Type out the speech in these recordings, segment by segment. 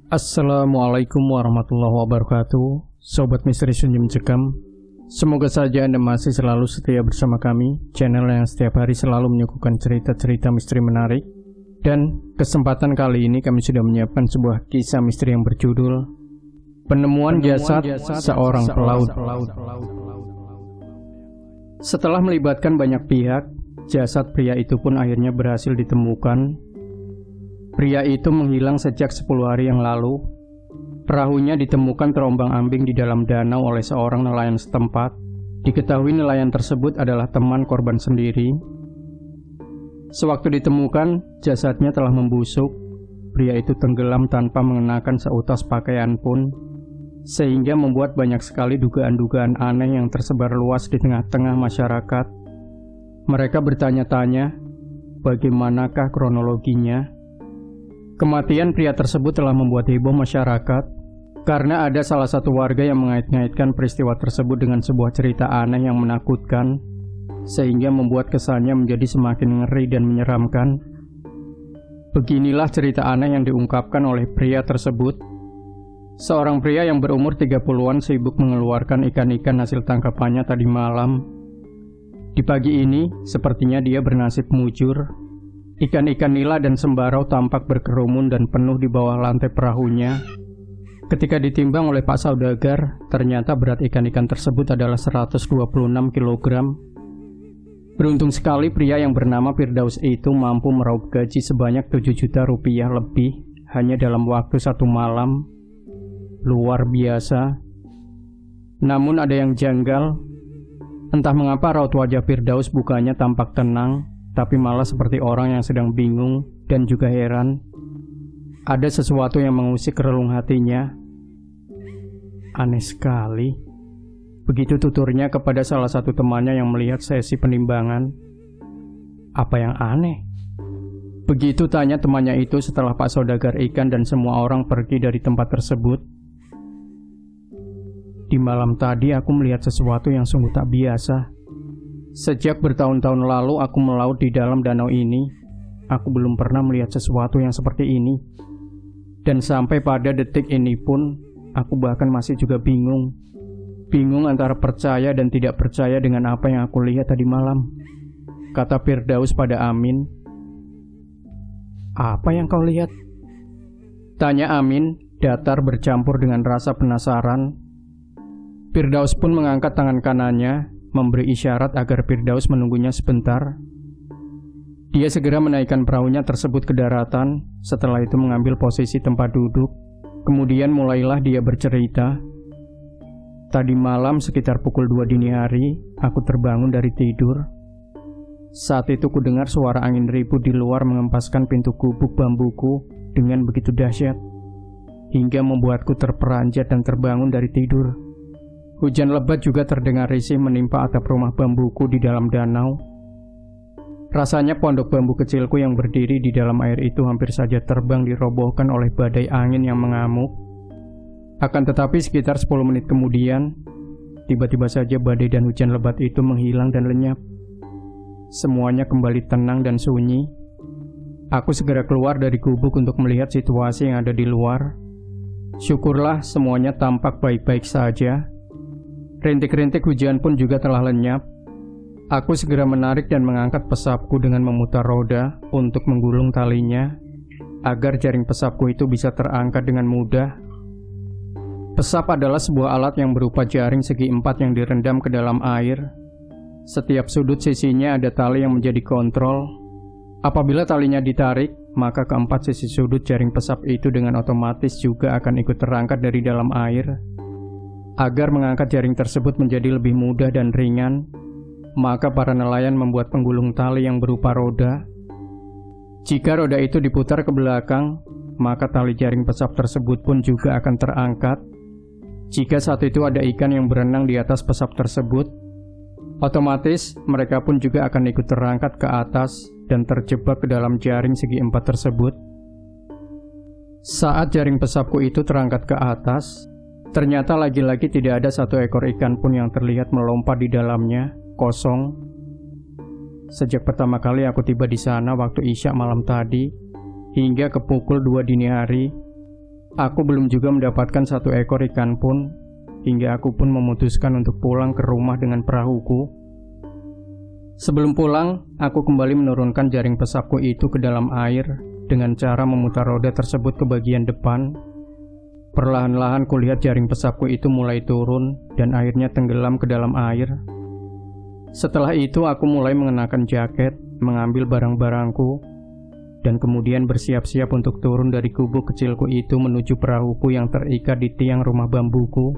Assalamualaikum warahmatullahi wabarakatuh. Sobat Misteri Senyum Cekam, semoga saja Anda masih selalu setia bersama kami, channel yang setiap hari selalu menyuguhkan cerita-cerita misteri menarik. Dan kesempatan kali ini kami sudah menyiapkan sebuah kisah misteri yang berjudul Penemuan Jasad Seorang Pelaut. Setelah melibatkan banyak pihak, jasad pria itu pun akhirnya berhasil ditemukan. Pria itu menghilang sejak 10 hari yang lalu. Perahunya ditemukan terombang-ambing di dalam danau oleh seorang nelayan setempat. Diketahui nelayan tersebut adalah teman korban sendiri. Sewaktu ditemukan, jasadnya telah membusuk. Pria itu tenggelam tanpa mengenakan seutas pakaian pun, sehingga membuat banyak sekali dugaan-dugaan aneh yang tersebar luas di tengah-tengah masyarakat. Mereka bertanya-tanya, bagaimanakah kronologinya? Kematian pria tersebut telah membuat heboh masyarakat karena ada salah satu warga yang mengait-ngaitkan peristiwa tersebut dengan sebuah cerita aneh yang menakutkan, sehingga membuat kesannya menjadi semakin ngeri dan menyeramkan. Beginilah cerita aneh yang diungkapkan oleh pria tersebut. Seorang pria yang berumur 30-an sibuk mengeluarkan ikan-ikan hasil tangkapannya tadi malam. Di pagi ini, sepertinya dia bernasib mujur. Ikan-ikan nila dan sembarau tampak berkerumun dan penuh di bawah lantai perahunya. Ketika ditimbang oleh Pak Saudagar, ternyata berat ikan-ikan tersebut adalah 126 kg. Beruntung sekali pria yang bernama Firdaus itu mampu meraup gaji sebanyak 7 juta rupiah lebih hanya dalam waktu 1 malam. Luar biasa. Namun ada yang janggal. Entah mengapa raut wajah Firdaus bukannya tampak tenang, tapi malah seperti orang yang sedang bingung dan juga heran. Ada sesuatu yang mengusik relung hatinya. Aneh sekali. Begitu tuturnya kepada salah satu temannya yang melihat sesi penimbangan. Apa yang aneh? Begitu tanya temannya itu setelah Pak Saudagar ikan dan semua orang pergi dari tempat tersebut. Di malam tadi aku melihat sesuatu yang sungguh tak biasa. Sejak bertahun-tahun lalu aku melaut di dalam danau ini, aku belum pernah melihat sesuatu yang seperti ini. Dan sampai pada detik ini pun, aku bahkan masih juga bingung. Bingung antara percaya dan tidak percaya dengan apa yang aku lihat tadi malam. Kata Firdaus pada Amin. Apa yang kau lihat? Tanya Amin, datar bercampur dengan rasa penasaran. Firdaus pun mengangkat tangan kanannya, memberi isyarat agar Firdaus menunggunya sebentar. Dia segera menaikkan perahunya tersebut ke daratan, setelah itu mengambil posisi tempat duduk. Kemudian mulailah dia bercerita. Tadi malam sekitar pukul 2 dini hari, aku terbangun dari tidur. Saat itu kudengar suara angin ribut di luar mengempaskan pintu gubuk bambuku dengan begitu dahsyat, hingga membuatku terperanjat dan terbangun dari tidur. Hujan lebat juga terdengar risih menimpa atap rumah bambuku di dalam danau. Rasanya pondok bambu kecilku yang berdiri di dalam air itu hampir saja terbang dirobohkan oleh badai angin yang mengamuk. Akan tetapi sekitar 10 menit kemudian, tiba-tiba saja badai dan hujan lebat itu menghilang dan lenyap. Semuanya kembali tenang dan sunyi. Aku segera keluar dari gubuk untuk melihat situasi yang ada di luar. Syukurlah semuanya tampak baik-baik saja. Rintik-rintik hujan pun juga telah lenyap. Aku segera menarik dan mengangkat pesapku dengan memutar roda untuk menggulung talinya, agar jaring pesapku itu bisa terangkat dengan mudah. Pesap adalah sebuah alat yang berupa jaring segi 4 yang direndam ke dalam air. Setiap sudut sisinya ada tali yang menjadi kontrol. Apabila talinya ditarik, maka keempat sisi sudut jaring pesap itu dengan otomatis juga akan ikut terangkat dari dalam air. Agar mengangkat jaring tersebut menjadi lebih mudah dan ringan, maka para nelayan membuat penggulung tali yang berupa roda. Jika roda itu diputar ke belakang, maka tali jaring pesap tersebut pun juga akan terangkat. Jika saat itu ada ikan yang berenang di atas pesap tersebut, otomatis mereka pun juga akan ikut terangkat ke atas dan terjebak ke dalam jaring segi 4 tersebut. Saat jaring pesapku itu terangkat ke atas, ternyata lagi-lagi tidak ada satu ekor ikan pun yang terlihat melompat di dalamnya, kosong. Sejak pertama kali aku tiba di sana waktu Isya malam tadi, hingga ke pukul 2 dini hari, Aku belum juga mendapatkan satu ekor ikan pun, hingga aku pun memutuskan untuk pulang ke rumah dengan perahuku. Sebelum pulang, aku kembali menurunkan jaring pesapku itu ke dalam air dengan cara memutar roda tersebut ke bagian depan. Perlahan-lahan kulihat jaring pesapku itu mulai turun dan airnya tenggelam ke dalam air. Setelah itu aku mulai mengenakan jaket, mengambil barang-barangku, dan kemudian bersiap-siap untuk turun dari gubuk kecilku itu menuju perahuku yang terikat di tiang rumah bambuku.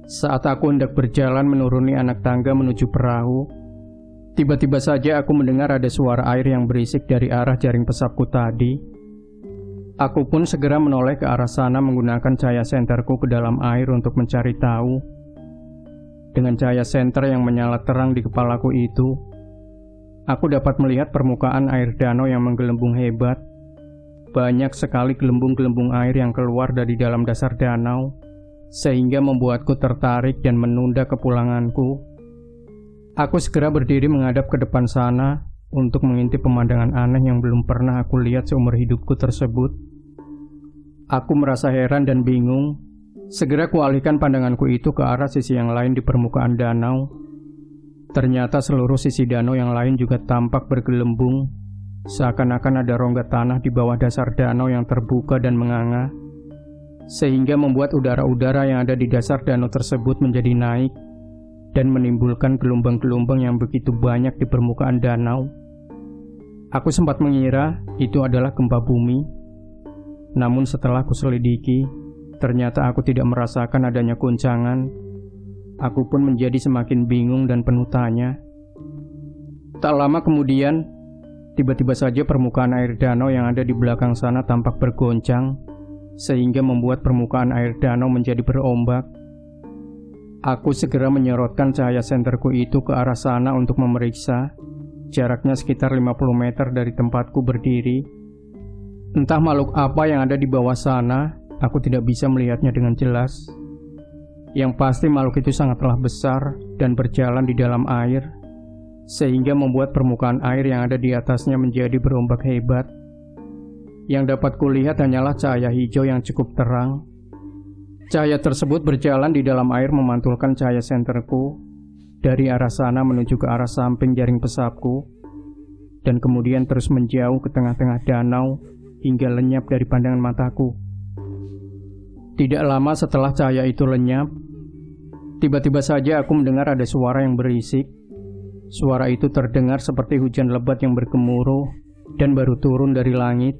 Saat aku hendak berjalan menuruni anak tangga menuju perahu, tiba-tiba saja aku mendengar ada suara air yang berisik dari arah jaring pesapku tadi. Aku pun segera menoleh ke arah sana menggunakan cahaya senterku ke dalam air untuk mencari tahu. Dengan cahaya senter yang menyala terang di kepalaku itu, aku dapat melihat permukaan air danau yang menggelembung hebat. Banyak sekali gelembung-gelembung air yang keluar dari dalam dasar danau, sehingga membuatku tertarik dan menunda kepulanganku. Aku segera berdiri menghadap ke depan sana untuk mengintip pemandangan aneh yang belum pernah aku lihat seumur hidupku tersebut. Aku merasa heran dan bingung. Segera kualihkan pandanganku itu ke arah sisi yang lain di permukaan danau. Ternyata seluruh sisi danau yang lain juga tampak bergelembung, seakan-akan ada rongga tanah di bawah dasar danau yang terbuka dan menganga, sehingga membuat udara-udara yang ada di dasar danau tersebut menjadi naik dan menimbulkan gelombang-gelombang yang begitu banyak di permukaan danau. Aku sempat mengira itu adalah gempa bumi. Namun setelah kuselidiki, ternyata aku tidak merasakan adanya guncangan. Aku pun menjadi semakin bingung dan penuh tanya. Tak lama kemudian, tiba-tiba saja permukaan air danau yang ada di belakang sana tampak bergoncang, sehingga membuat permukaan air danau menjadi berombak. Aku segera menyorotkan cahaya senterku itu ke arah sana untuk memeriksa. Jaraknya sekitar 50 meter dari tempatku berdiri. Entah makhluk apa yang ada di bawah sana, aku tidak bisa melihatnya dengan jelas. Yang pasti makhluk itu sangatlah besar dan berjalan di dalam air, sehingga membuat permukaan air yang ada di atasnya menjadi berombak hebat. Yang dapat kulihat hanyalah cahaya hijau yang cukup terang. Cahaya tersebut berjalan di dalam air memantulkan cahaya senterku dari arah sana menuju ke arah samping jaring pesapku, dan kemudian terus menjauh ke tengah-tengah danau hingga lenyap dari pandangan mataku. Tidak lama setelah cahaya itu lenyap, tiba-tiba saja aku mendengar ada suara yang berisik. Suara itu terdengar seperti hujan lebat yang bergemuruh dan baru turun dari langit.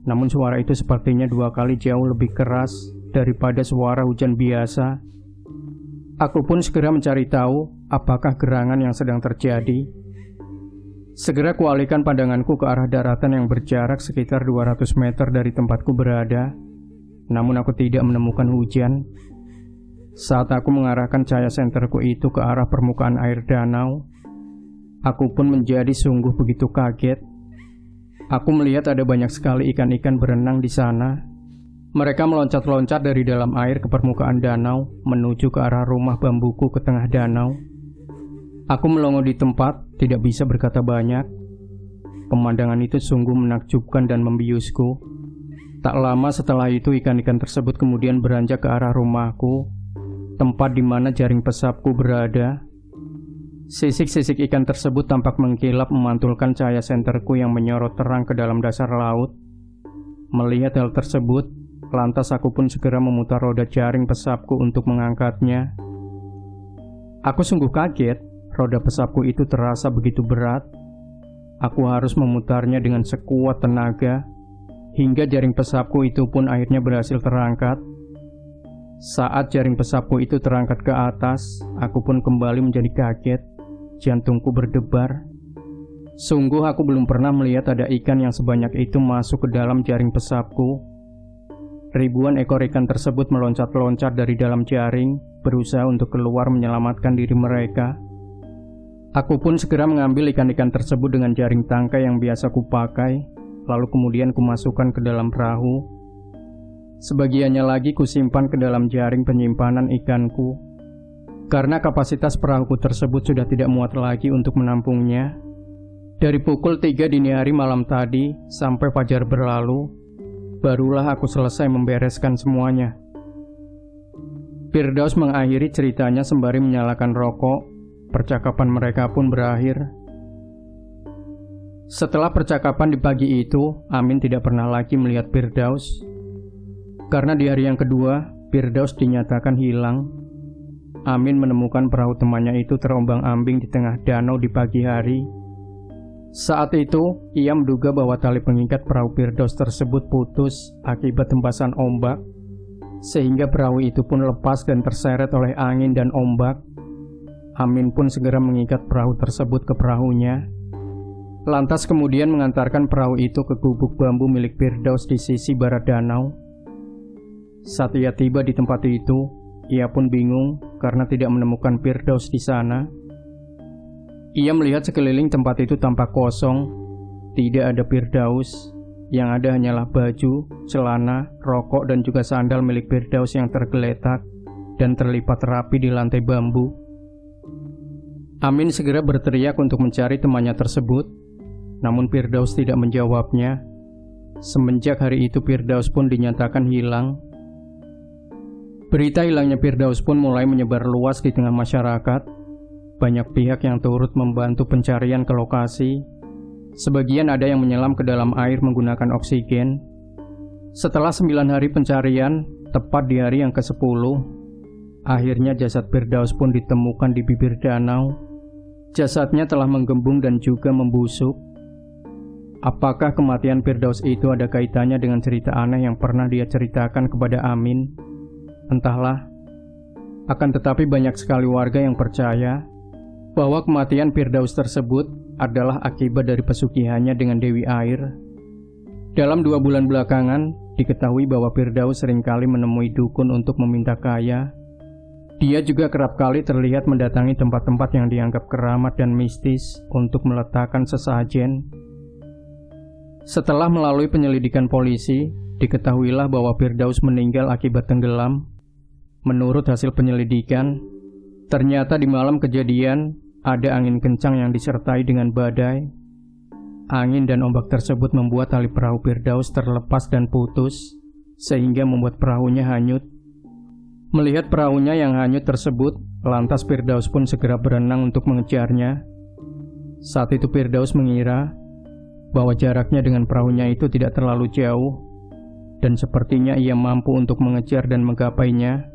Namun suara itu sepertinya 2 kali jauh lebih keras daripada suara hujan biasa. Aku pun segera mencari tahu apakah gerangan yang sedang terjadi. Segera kualihkan pandanganku ke arah daratan yang berjarak sekitar 200 meter dari tempatku berada. Namun aku tidak menemukan hujan. Saat aku mengarahkan cahaya senterku itu ke arah permukaan air danau, aku pun menjadi sungguh begitu kaget. Aku melihat ada banyak sekali ikan-ikan berenang di sana. Mereka meloncat-loncat dari dalam air ke permukaan danau menuju ke arah rumah bambuku ke tengah danau. Aku melongo di tempat, tidak bisa berkata banyak. Pemandangan itu sungguh menakjubkan dan membiusku. Tak lama setelah itu ikan-ikan tersebut kemudian beranjak ke arah rumahku, tempat di mana jaring pesapku berada. Sisik-sisik ikan tersebut tampak mengkilap memantulkan cahaya senterku yang menyorot terang ke dalam dasar laut. Melihat hal tersebut, lantas aku pun segera memutar roda jaring pesapku untuk mengangkatnya. Aku sungguh kaget. Roda pesapku itu terasa begitu berat. Aku harus memutarnya dengan sekuat tenaga, hingga jaring pesapku itu pun akhirnya berhasil terangkat. Saat jaring pesapku itu terangkat ke atas, aku pun kembali menjadi kaget. Jantungku berdebar. Sungguh aku belum pernah melihat ada ikan yang sebanyak itu masuk ke dalam jaring pesapku. Ribuan ekor ikan tersebut meloncat-loncat dari dalam jaring, berusaha untuk keluar menyelamatkan diri mereka. Aku pun segera mengambil ikan-ikan tersebut dengan jaring tangkai yang biasa kupakai, lalu kemudian kumasukkan ke dalam perahu. Sebagiannya lagi kusimpan ke dalam jaring penyimpanan ikanku. Karena kapasitas perahuku tersebut sudah tidak muat lagi untuk menampungnya. Dari pukul 3 dini hari malam tadi sampai fajar berlalu, barulah aku selesai membereskan semuanya. Firdaus mengakhiri ceritanya sembari menyalakan rokok. Percakapan mereka pun berakhir. Setelah percakapan di pagi itu, Amin tidak pernah lagi melihat Firdaus. Karena di hari yang kedua, Firdaus dinyatakan hilang. Amin menemukan perahu temannya itu terombang-ambing di tengah danau di pagi hari. Saat itu, ia menduga bahwa tali pengikat perahu Firdaus tersebut putus akibat hempasan ombak, sehingga perahu itu pun lepas dan terseret oleh angin dan ombak. Amin pun segera mengikat perahu tersebut ke perahunya. Lantas kemudian mengantarkan perahu itu ke gubuk bambu milik Firdaus di sisi barat danau. Saat ia tiba di tempat itu, ia pun bingung karena tidak menemukan Firdaus di sana. Ia melihat sekeliling tempat itu tampak kosong, tidak ada Firdaus. Yang ada hanyalah baju, celana, rokok dan juga sandal milik Firdaus yang tergeletak dan terlipat rapi di lantai bambu. Amin segera berteriak untuk mencari temannya tersebut, namun Firdaus tidak menjawabnya. Semenjak hari itu Firdaus pun dinyatakan hilang. Berita hilangnya Firdaus pun mulai menyebar luas di tengah masyarakat. Banyak pihak yang turut membantu pencarian ke lokasi. Sebagian ada yang menyelam ke dalam air menggunakan oksigen. Setelah 9 hari pencarian, tepat di hari yang ke-10, akhirnya jasad Firdaus pun ditemukan di bibir danau. Jasadnya telah menggembung dan juga membusuk. Apakah kematian Firdaus itu ada kaitannya dengan cerita aneh yang pernah dia ceritakan kepada Amin? Entahlah. Akan tetapi banyak sekali warga yang percaya bahwa kematian Firdaus tersebut adalah akibat dari pesugihannya dengan Dewi Air. Dalam 2 bulan belakangan, diketahui bahwa Firdaus seringkali menemui dukun untuk meminta kaya. Dia juga kerap kali terlihat mendatangi tempat-tempat yang dianggap keramat dan mistis untuk meletakkan sesajen. Setelah melalui penyelidikan polisi, diketahuilah bahwa Firdaus meninggal akibat tenggelam. Menurut hasil penyelidikan, ternyata di malam kejadian ada angin kencang yang disertai dengan badai. Angin dan ombak tersebut membuat tali perahu Firdaus terlepas dan putus, sehingga membuat perahunya hanyut. Melihat perahunya yang hanyut tersebut, lantas Firdaus pun segera berenang untuk mengejarnya. Saat itu Firdaus mengira bahwa jaraknya dengan perahunya itu tidak terlalu jauh, dan sepertinya ia mampu untuk mengejar dan menggapainya.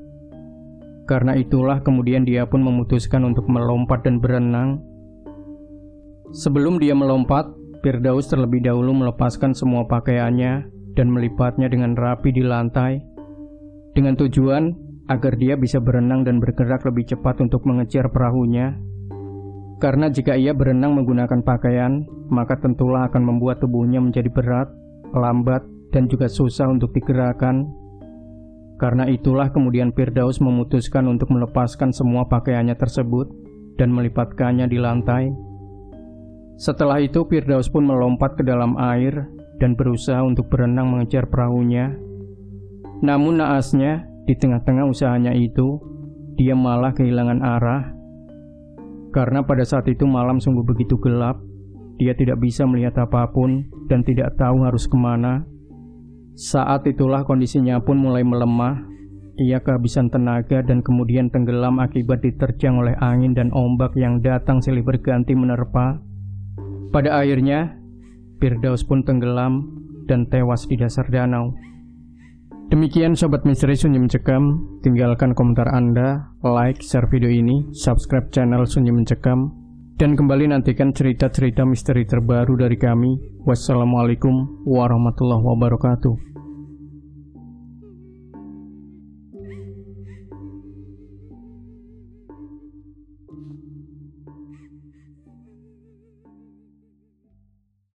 Karena itulah kemudian dia pun memutuskan untuk melompat dan berenang. Sebelum dia melompat, Firdaus terlebih dahulu melepaskan semua pakaiannya dan melipatnya dengan rapi di lantai, dengan tujuan agar dia bisa berenang dan bergerak lebih cepat untuk mengejar perahunya. Karena jika ia berenang menggunakan pakaian, maka tentulah akan membuat tubuhnya menjadi berat, lambat, dan juga susah untuk digerakkan. Karena itulah kemudian Firdaus memutuskan untuk melepaskan semua pakaiannya tersebut dan melipatkannya di lantai. Setelah itu Firdaus pun melompat ke dalam air dan berusaha untuk berenang mengejar perahunya. Namun naasnya, di tengah-tengah usahanya itu, dia malah kehilangan arah. Karena pada saat itu malam sungguh begitu gelap, dia tidak bisa melihat apapun dan tidak tahu harus kemana. Saat itulah kondisinya pun mulai melemah. Ia kehabisan tenaga dan kemudian tenggelam akibat diterjang oleh angin dan ombak yang datang silih berganti menerpa. Pada akhirnya, Firdaus pun tenggelam dan tewas di dasar danau. Demikian Sobat Misteri Sunyi Mencekam. Tinggalkan komentar Anda, like, share video ini, subscribe channel Sunyi Mencekam, dan kembali nantikan cerita-cerita misteri terbaru dari kami. Wassalamualaikum warahmatullahi wabarakatuh.